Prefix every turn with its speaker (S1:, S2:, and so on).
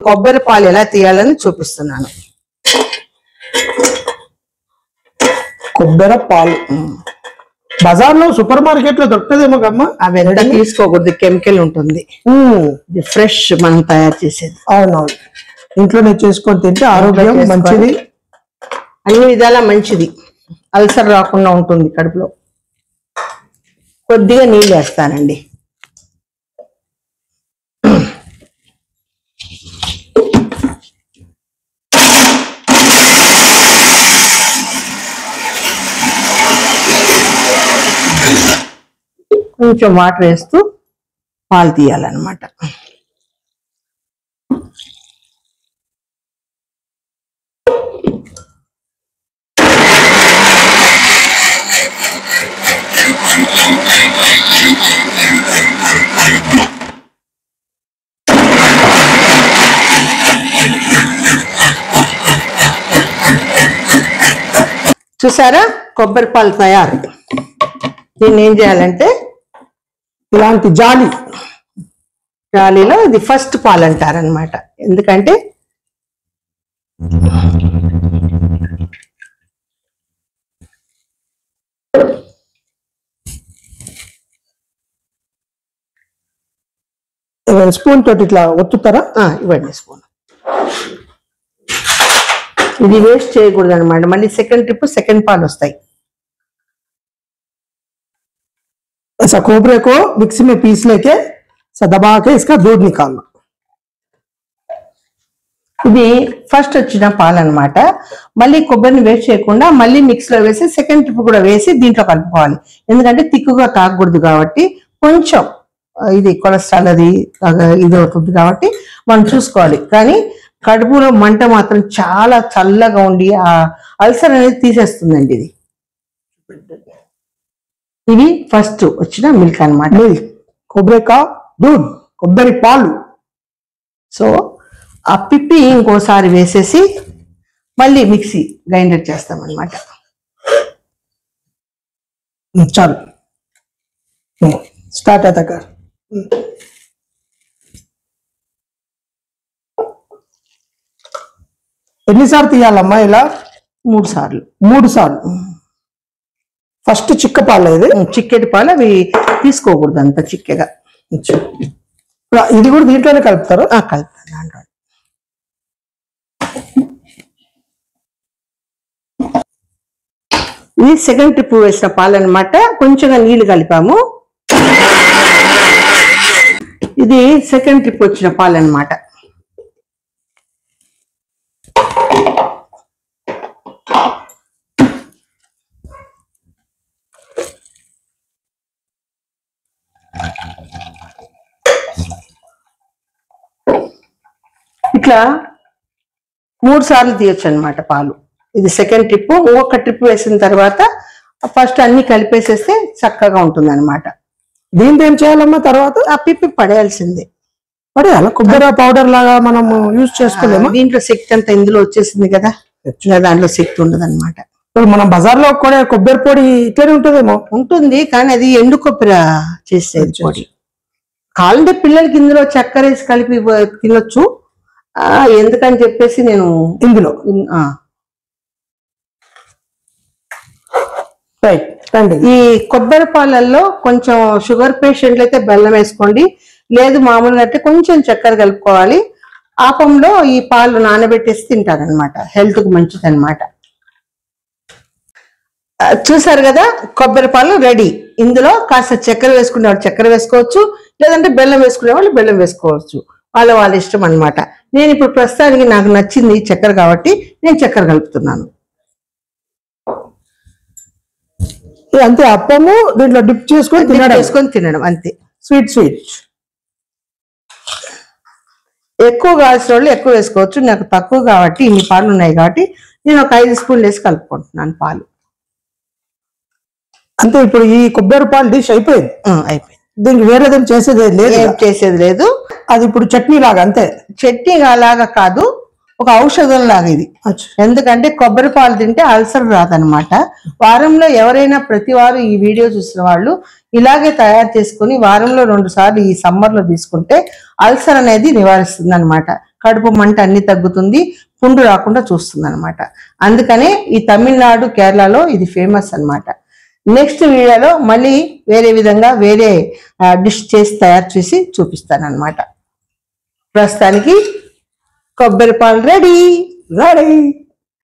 S1: కొబ్బరి పాలు ఎలా తీయాలని చూపిస్తున్నాను.
S2: కొబ్బరి పాలు బజార్లో సూపర్ మార్కెట్ లో దొరుకుతుందేమో కమ్మా.
S1: అవి ఎంత తీసుకోకూడదు, కెమికల్ ఉంటుంది. ఇది ఫ్రెష్ మనం తయారు చేసేది.
S2: అవునవును, ఇంట్లోనే చేసుకొని తింటే ఆరోగ్యం మంచిది,
S1: అన్ని విధాలా మంచిది. అల్సర్ రాకుండా ఉంటుంది కడుపులో. కొద్దిగా నీళ్ళు వేస్తానండి. కొంచెం వాటర్ వేస్తూ పాలు తీయాలన్నమాట. చూసారా, కొబ్బరి పాలు తయారు. దీన్ని ఏం చేయాలంటే
S2: ఇలాంటి
S1: జాలీలో ఇది ఫస్ట్ పాలు అంటారనమాట. ఎందుకంటే
S2: స్పూన్ తోటి ఇట్లా ఒత్తుతారా?
S1: ఇవ్వండి స్పూన్. ఇది వేస్ట్ చేయకూడదు అనమాట. మళ్ళీ సెకండ్ ట్రిప్ సెకండ్ పాలు వస్తాయి.
S2: ऐसा खोपरे को मिक्सी में पीस लेके दबा के इसका दूध निकालना.
S1: ఇది ఫస్ట్ వచ్చిన పాలు అనమాట. మళ్ళీ కొబ్బరిని వేస్ట్ చేయకుండా మళ్ళీ మిక్స్ లో వేసి సెకండ్ ట్రిప్ కూడా వేసి దీంట్లో కలుపుకోవాలి. ఎందుకంటే తిక్కుగా తాగకూడదు కాబట్టి, కొంచెం ఇది కొలెస్ట్రాల్ అది ఇది అవుతుంది కాబట్టి మనం చూసుకోవాలి. కానీ కడుపులో మంట మాత్రం చాలా చల్లగా ఉండి ఆ అల్సర్ అనేది తీసేస్తుందండి. ఇది ఫస్ట్ వచ్చిన మిల్క్ అనమాట.
S2: మిల్క్ కొబ్బరికా దూద్ కొబ్బరి పాలు.
S1: సో ఆ పిప్పి ఇంకోసారి వేసేసి మళ్ళీ మిక్సీ గ్రైండర్ చేస్తామన్నమాట.
S2: చాలు, స్టార్ట్ అవుతా కార్. ఎన్నిసార్లు తీయాలమ్మా ఇలా?
S1: 3 సార్లు.
S2: 3 సార్లు. ఫస్ట్ చిక్క పాలు, ఇది
S1: చిక్కటి పాలు. అవి తీసుకోకూడదు అంత చిక్కగా.
S2: ఇది కూడా దీంట్లోనే కలుపుతారు?
S1: కలుపుతాను దాంట్లో. ఇది సెకండ్ ట్రిప్ వేసిన పాలు అనమాట. కొంచెంగా నీళ్లు కలిపాము. ఇది సెకండ్ ట్రిప్ వచ్చిన పాలు అనమాట. ఇట్లా 3 సార్లు తీయొచ్చు అనమాట పాలు. ఇది సెకండ్ ట్రిప్. ఒక ట్రిప్ వేసిన తర్వాత ఫస్ట్ అన్ని కలిపేసేస్తే చక్కగా ఉంటుంది అనమాట.
S2: దీంతో ఏం చేయాలమ్మా తర్వాత?
S1: ఆ పిప్పి పడేయాల్సిందే.
S2: పడేయాల? కొబ్బరి పౌడర్ లాగా మనం యూజ్ చేసుకోలేమా?
S1: దీంట్లో శక్తి అంతా ఇందులో వచ్చేసింది కదా, దాంట్లో శక్తి ఉండదు అనమాట.
S2: మనం బజార్లో కూడా కొబ్బరి పొడి ఇట్లనే ఉంటుందేమో.
S1: ఉంటుంది, కానీ అది ఎండు కొబ్బరి చేసేది పొడి. కావాలంటే పిల్లలకి ఇందులో చక్కెర వేసి కలిపి తినొచ్చు. ఎందుకని చెప్పేసి నేను
S2: ఇందులో
S1: ఈ కొబ్బరి పాలల్లో కొంచెం షుగర్ పేషెంట్లు అయితే బెల్లం వేసుకోండి, లేదు మామూలుగా అయితే కొంచెం చక్కెర కలుపుకోవాలి. ఆపంలో ఈ పాలు నానబెట్టేసి తింటారనమాట. హెల్త్ కు మంచిది అనమాట. చూసారు కదా, కొబ్బరి పాలు రెడీ. ఇందులో కాస్త చక్కెర వేసుకునే వాళ్ళు చక్కెర వేసుకోవచ్చు, లేదంటే బెల్లం వేసుకునే వాళ్ళు బెల్లం వేసుకోవచ్చు. వాళ్ళ ఇష్టం అనమాట. నేను ఇప్పుడు ప్రస్తుతానికి నాకు నచ్చింది చక్కెర కాబట్టి నేను చక్కెర కలుపుతున్నాను.
S2: అంతే, అప్పము దీంట్లో డిప్ చేసుకొని
S1: తినడం అంతే.
S2: స్వీట్
S1: ఎక్కువ కావాల్సిన వాళ్ళు ఎక్కువ వేసుకోవచ్చు. నాకు తక్కువ కాబట్టి ఇన్ని పాలు ఉన్నాయి కాబట్టి నేను ఒక 5 స్పూన్లు వేసి కలుపుకుంటున్నాను పాలు.
S2: అంతే. ఇప్పుడు ఈ కొబ్బరి పాలు డిష్ అయిపోయింది. దీనికి వేరేదేం చేసేది లేదు. అది ఇప్పుడు చట్నీ లాగా. అంతే,
S1: చట్నీ లాగా కాదు, ఒక ఔషధం లాగా ఇది. ఎందుకంటే కొబ్బరి పాలు తింటే అల్సర్ రాదనమాట. వారంలో ఎవరైనా ప్రతి వారు ఈ వీడియో చూసిన వాళ్ళు ఇలాగే తయారు చేసుకుని వారంలో 2 సార్లు ఈ సమ్మర్ లో తీసుకుంటే అల్సర్ అనేది నివారిస్తుంది అనమాట. కడుపు మంట అన్ని తగ్గుతుంది, పుండు రాకుండా చూస్తుంది అనమాట. అందుకనే ఈ తమిళనాడు, కేరళలో ఇది ఫేమస్ అన్నమాట. నెక్స్ట్ వీడియోలో మళ్ళీ వేరే విధంగా వేరే డిష్ చేసి తయారు చేసి చూపిస్తాను అనమాట. ప్రస్తుతానికి కొబ్బరి పాలు రెడీ.